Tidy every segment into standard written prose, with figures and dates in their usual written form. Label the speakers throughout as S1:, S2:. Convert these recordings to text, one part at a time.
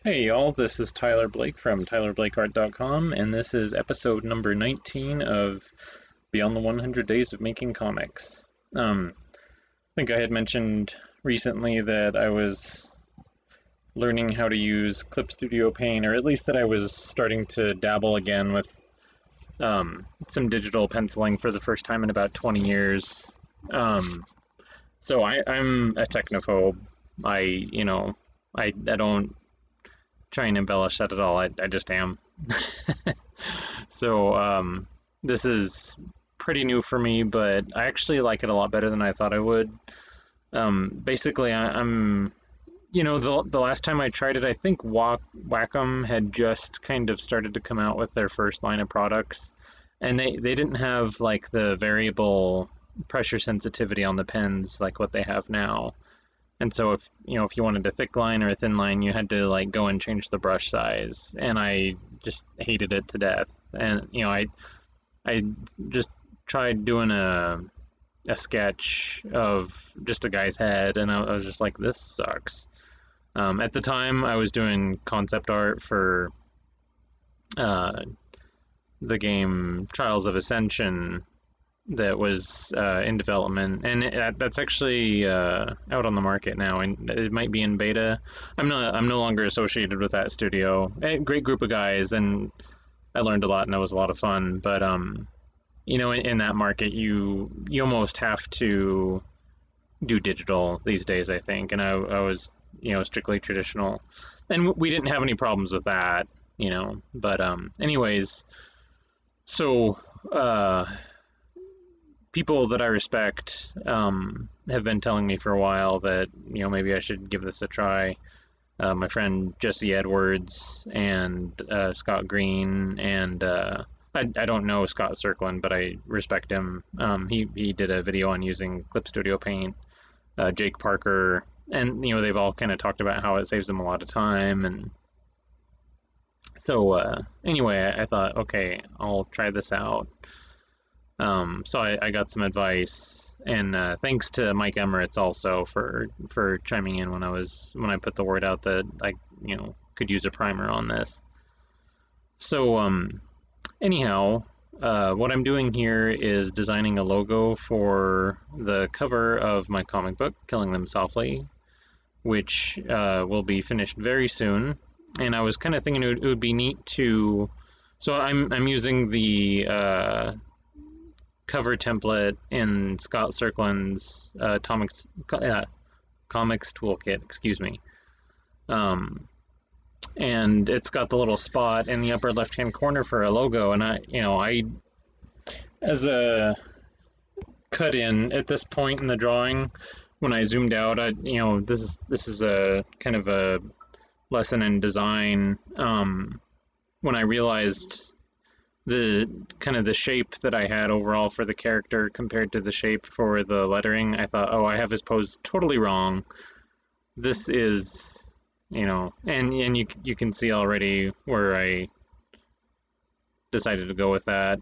S1: Hey y'all, this is Tyler Blake from tylerblakeart.com, and this is episode number 19 of Beyond the 100 Days of Making Comics. I think I had mentioned recently that I was learning how to use Clip Studio Paint, or at least that I was starting to dabble again with some digital penciling for the first time in about 20 years. So I'm a technophobe. I don't try and embellish that at all. I just am. So this is pretty new for me, but I actually like it a lot better than I thought I would. Basically, I'm, the last time I tried it, I think Wacom had just kind of started to come out with their first line of products, and they didn't have like the variable pressure sensitivity on the pens like what they have now. And so if you wanted a thick line or a thin line, you had to like go and change the brush size, and I just hated it to death. And I just tried doing a sketch of just a guy's head, and I was just like, this sucks. At the time, I was doing concept art for uh, the game Trials of Ascension that was in development, and that's actually out on the market now, and it might be in beta. I'm no longer associated with that studio. Great group of guys, and I learned a lot, and that was a lot of fun. But in that market, you almost have to do digital these days, I think, and I was strictly traditional, and we didn't have any problems with that, But anyways, so. People that I respect have been telling me for a while that maybe I should give this a try. My friend Jesse Edwards and Scott Green and I don't know Scott Circlin, but I respect him. He did a video on using Clip Studio Paint. Jake Parker, and they've all kind of talked about how it saves them a lot of time. And so anyway, I thought, okay, I'll try this out. So I got some advice, and thanks to Mike Emmerich also for chiming in when I put the word out that I could use a primer on this. So anyhow, what I'm doing here is designing a logo for the cover of my comic book, Killing Them Softly, which will be finished very soon. And I was kind of thinking it would be neat to. So I'm using the cover template in Scott Circlin's comics toolkit, excuse me. And it's got the little spot in the upper left-hand corner for a logo, and I as a cut in at this point in the drawing, when I zoomed out, this is a kind of a lesson in design. When I realized the kind of the shape that I had overall for the character compared to the shape for the lettering, I thought, oh, I have his pose totally wrong. This is, and you can see already where I decided to go with that.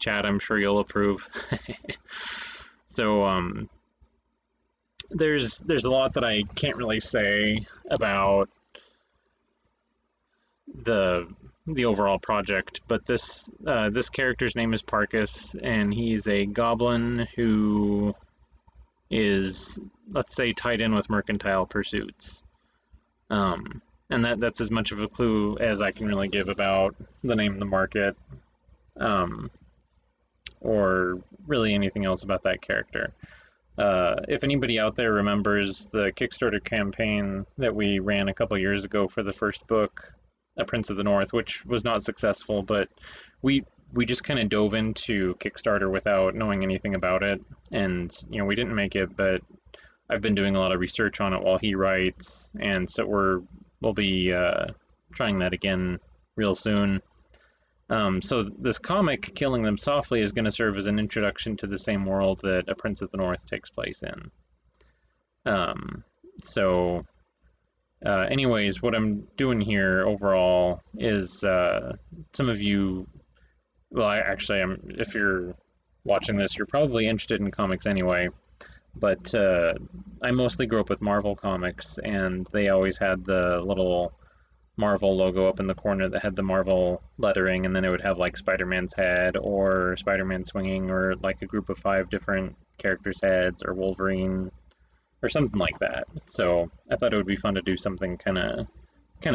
S1: Chad, I'm sure you'll approve. So there's a lot that I can't really say about the overall project, but this character's name is Parkus, and he's a goblin who is, let's say, tied in with mercantile pursuits. And that's as much of a clue as I can really give about the name of the market, or really anything else about that character. If anybody out there remembers the Kickstarter campaign that we ran a couple years ago for the first book, A Prince of the North, which was not successful, but we just kind of dove into Kickstarter without knowing anything about it, and we didn't make it, but I've been doing a lot of research on it while he writes, and so we'll be trying that again real soon. So this comic, Killing Them Softly, is going to serve as an introduction to the same world that A Prince of the North takes place in. Anyways, what I'm doing here overall is some of you, well, if you're watching this, you're probably interested in comics anyway, but I mostly grew up with Marvel comics, and they always had the little Marvel logo up in the corner that had the Marvel lettering, and then it would have like Spider-Man's head or Spider-Man swinging, or like a group of 5 different characters' heads, or Wolverine or something like that. So I thought it would be fun to do something kind of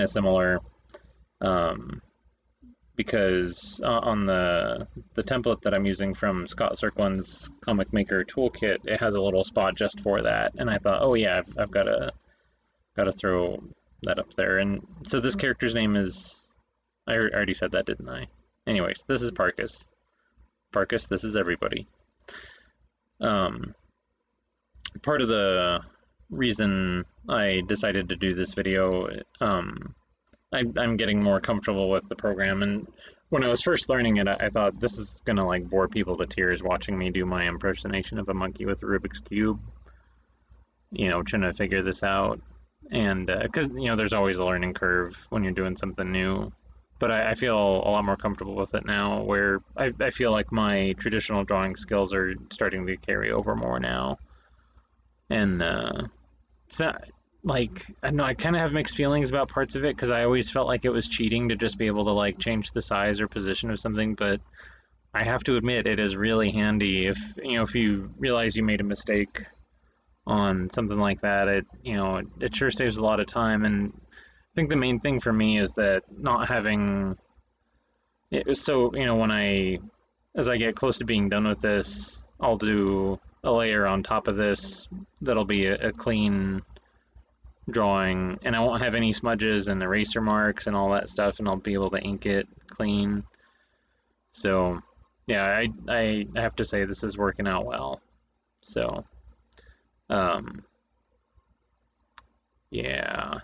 S1: similar, um, because on the template that I'm using from Scott Circlin's Comic Maker Toolkit, it has a little spot just for that, and I thought, oh yeah, I've got to throw that up there. And so this character's name is, I already said that, didn't I? Anyways, this is Parkus. Parkus, this is everybody. Part of the reason I decided to do this video, I'm getting more comfortable with the program, and when I was first learning it, I thought this is gonna like bore people to tears watching me do my impersonation of a monkey with a Rubik's Cube, trying to figure this out. And because there's always a learning curve when you're doing something new, but I feel a lot more comfortable with it now, where I feel like my traditional drawing skills are starting to carry over more now. And it's not like, I don't know, I kind of have mixed feelings about parts of it, because I always felt like it was cheating to just be able to like change the size or position of something. But I have to admit, it is really handy if you realize you made a mistake on something like that. It sure saves a lot of time. And I think the main thing for me is that not having it. So as I get close to being done with this, I'll do a layer on top of this that'll be a clean drawing, and I won't have any smudges and eraser marks and all that stuff, and I'll be able to ink it clean. So yeah, I have to say this is working out well. So yeah,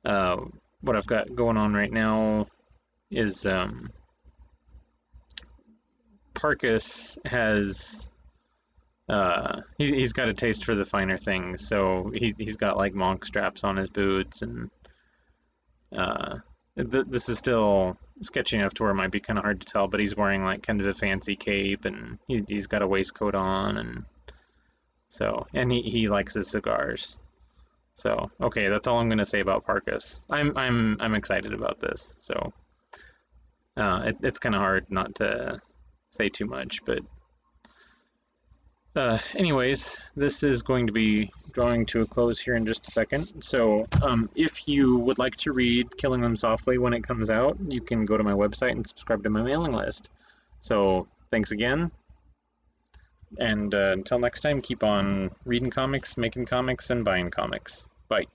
S1: what I've got going on right now is Parkus has he's got a taste for the finer things. So he's got like monk straps on his boots, and this is still sketchy enough to where it might be kind of hard to tell, but he's wearing like kind of a fancy cape, and he's got a waistcoat on, and he likes his cigars. So okay, that's all I'm gonna say about Parkus. I'm excited about this. So it's kind of hard not to say too much, but anyways, this is going to be drawing to a close here in just a second. So if you would like to read Killing Them Softly when it comes out, you can go to my website and subscribe to my mailing list. So thanks again, and until next time, keep on reading comics, making comics, and buying comics. Bye.